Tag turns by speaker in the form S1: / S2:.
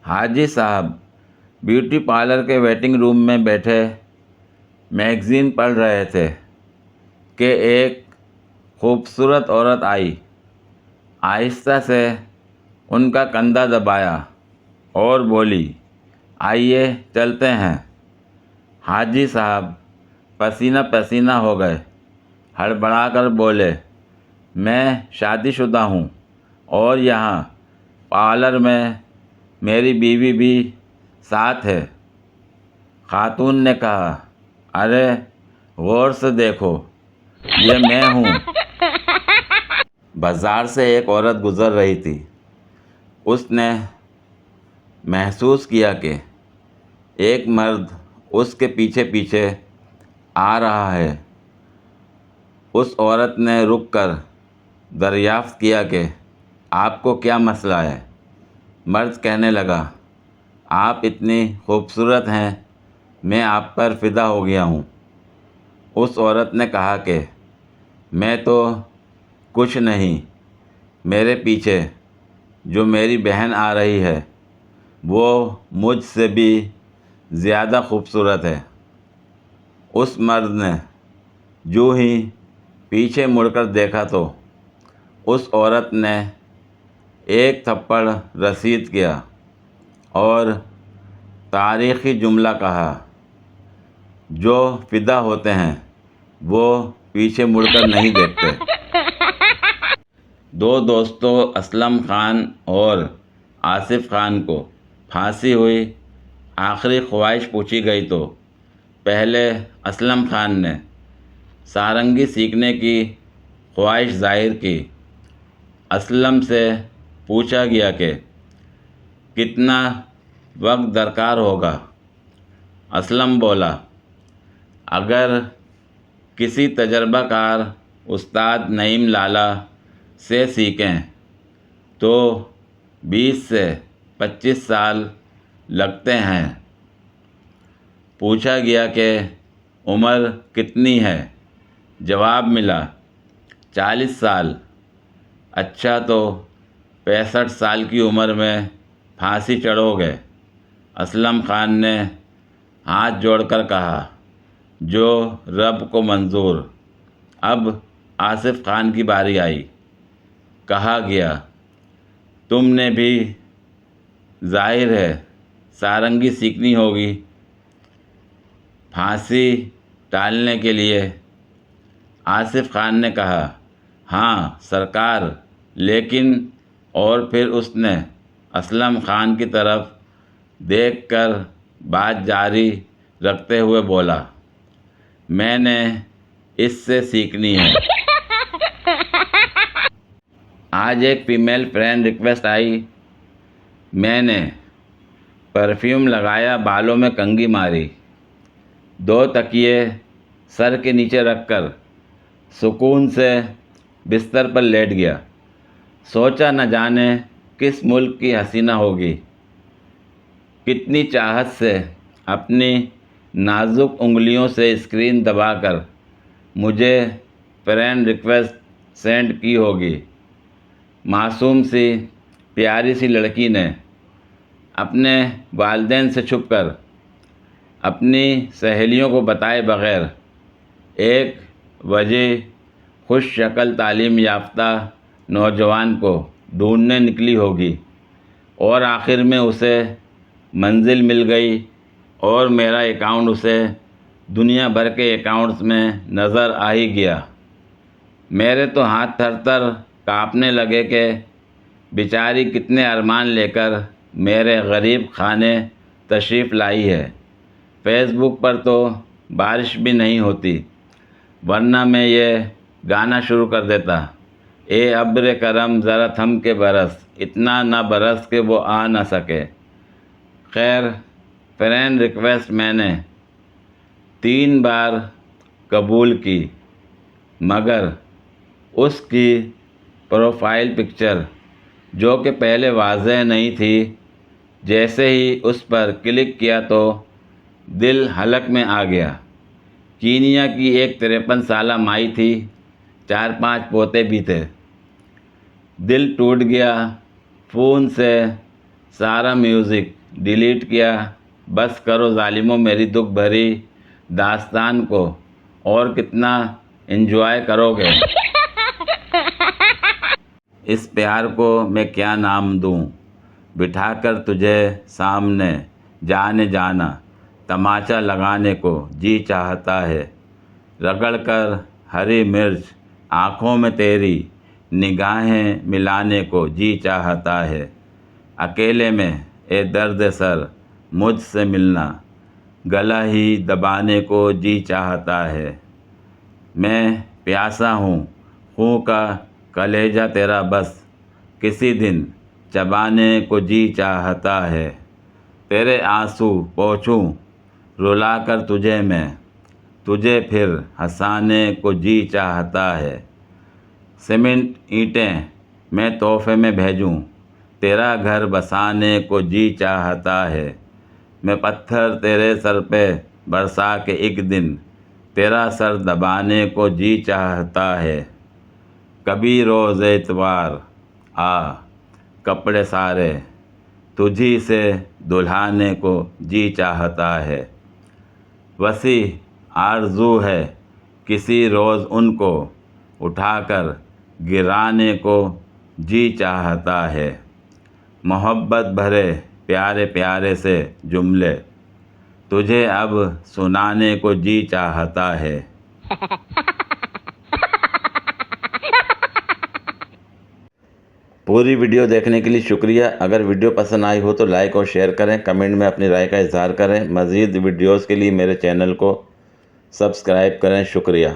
S1: حاجی صاحب beauty parlour کے waiting room میں بیٹھے میگزین پڑھ رہے تھے کہ ایک خوبصورت عورت آئی، آہستہ سے ان کا کندھا دبایا اور بولی، آئیے چلتے ہیں۔ حاجی صاحب پسینہ پسینہ ہو گئے، ہڑبڑا کر بولے، میں شادی شدہ ہوں اور یہاں پارلر میں میری بیوی بھی ساتھ ہے۔ خاتون نے کہا، ارے غور سے دیکھو، یہ میں ہوں۔ بازار سے ایک عورت گزر رہی تھی۔ اس نے محسوس کیا کہ ایک مرد اس کے پیچھے پیچھے آ رہا ہے۔ اس عورت نے رک کر دریافت کیا کہ آپ کو کیا مسئلہ ہے؟ مرد کہنے لگا، آپ اتنی خوبصورت ہیں، میں آپ پر فدا ہو گیا ہوں۔ اس عورت نے کہا کہ میں تو کچھ نہیں، میرے پیچھے جو میری بہن آ رہی ہے وہ مجھ سے بھی زیادہ خوبصورت ہے۔ اس مرد نے جو ہی پیچھے مڑ کر دیکھا تو اس عورت نے ایک تھپڑ رسید کیا اور تاریخی جملہ کہا، جو فدا ہوتے ہیں وہ پیچھے مڑ کر نہیں دیکھتے۔ دو دوستوں اسلم خان اور آصف خان کو پھانسی ہوئی۔ آخری خواہش پوچھی گئی تو پہلے اسلم خان نے سارنگی سیکھنے کی خواہش ظاہر کی۔ اسلم سے پوچھا گیا کہ کتنا وقت درکار ہوگا؟ اسلم بولا، اگر کسی تجربہ کار استاد نعیم لالا سے سیکھیں تو 20 سے 25 سال لگتے ہیں۔ پوچھا گیا کہ عمر کتنی ہے؟ جواب ملا، 40 سال۔ اچھا تو 65 سال کی عمر میں پھانسی چڑھو گے؟ اسلم خان نے ہاتھ جوڑ کر کہا، جو رب کو منظور۔ اب آصف خان کی باری آئی۔ کہا گیا، تم نے بھی ظاہر ہے سارنگی سیکھنی ہوگی پھانسی ٹالنے کے لیے۔ آصف خان نے کہا، ہاں سرکار، لیکن اور پھر اس نے اسلم خان کی طرف دیکھ کر بات جاری رکھتے ہوئے بولا، میں نے اس سے سیکھنی ہے۔ آج ایک فیمیل فرینڈ ریکویسٹ آئی، میں نے پرفیوم لگایا، بالوں میں کنگھی ماری، 2 تکیے سر کے نیچے رکھ کر سکون سے بستر پر لیٹ گیا۔ سوچا نہ جانے کس ملک کی حسینہ ہوگی، کتنی چاہت سے اپنی نازک انگلیوں سے اسکرین دبا کر مجھے فرینڈ ریکویسٹ سینڈ کی ہوگی۔ معصوم سی پیاری سی لڑکی نے اپنے والدین سے چھپ کر اپنی سہیلیوں کو بتائے بغیر ایک وجہ خوش شکل تعلیم یافتہ نوجوان کو ڈھونڈنے نکلی ہوگی، اور آخر میں اسے منزل مل گئی اور میرا اکاؤنٹ اسے دنیا بھر کے اکاؤنٹس میں نظر آ ہی گیا۔ میرے تو ہاتھ تھر تھر کانپنے لگے کہ بیچاری کتنے ارمان لے کر میرے غریب خانے تشریف لائی ہے۔ فیس بک پر تو بارش بھی نہیں ہوتی، ورنہ میں یہ گانا شروع کر دیتا، اے ابر کرم ذرا تھم کے برس، اتنا نہ برس کہ وہ آ نہ سکے۔ خیر، فرینڈ ریکویسٹ میں نے 3 بار قبول کی، مگر اس کی پروفائل پکچر جو کہ پہلے واضح نہیں تھی، جیسے ہی اس پر کلک کیا تو دل حلق میں آ گیا۔ کینیا کی ایک 53 سالہ مائی تھی، 4-5 پوتے بھی تھے۔ دل ٹوٹ گیا، فون سے سارا میوزک ڈیلیٹ کیا۔ بس کرو ظالموں میری دکھ بھری داستان کو، اور کتنا انجوائے کرو گے؟ اس پیار کو میں کیا نام دوں، بٹھا کر تجھے سامنے جانے جانا تماچا لگانے کو جی چاہتا ہے۔ رگڑ کر ہری مرچ آنکھوں میں تیری نگاہیں ملانے کو جی چاہتا ہے۔ اکیلے میں اے درد سر مجھ سے ملنا گلا ہی دبانے کو جی چاہتا ہے۔ میں پیاسا ہوں خون کا کلیجہ تیرا بس کسی دن چبانے کو جی چاہتا ہے۔ تیرے آنسو پوچھوں رلا کر تجھے میں، تجھے پھر ہنسانے کو جی چاہتا ہے۔ سیمنٹ اینٹیں میں تحفے میں بھیجوں تیرا گھر بسانے کو جی چاہتا ہے۔ میں پتھر تیرے سر پہ برسا کے ایک دن تیرا سر دبانے کو جی چاہتا ہے۔ کبھی روز اتوار آ کپڑے سارے تجھی سے دلہانے کو جی چاہتا ہے۔ وسیع آرزو ہے کسی روز ان کو اٹھا کر گرانے کو جی چاہتا ہے۔ محبت بھرے پیارے پیارے سے جملے تجھے اب سنانے کو جی چاہتا ہے۔ پوری ویڈیو دیکھنے کے لیے شکریہ۔ اگر ویڈیو پسند آئی ہو تو لائک اور شیئر کریں، کمنٹ میں اپنی رائے کا اظہار کریں۔ مزید ویڈیوز کے لیے میرے چینل کو سبسکرائب کریں۔ شکریہ۔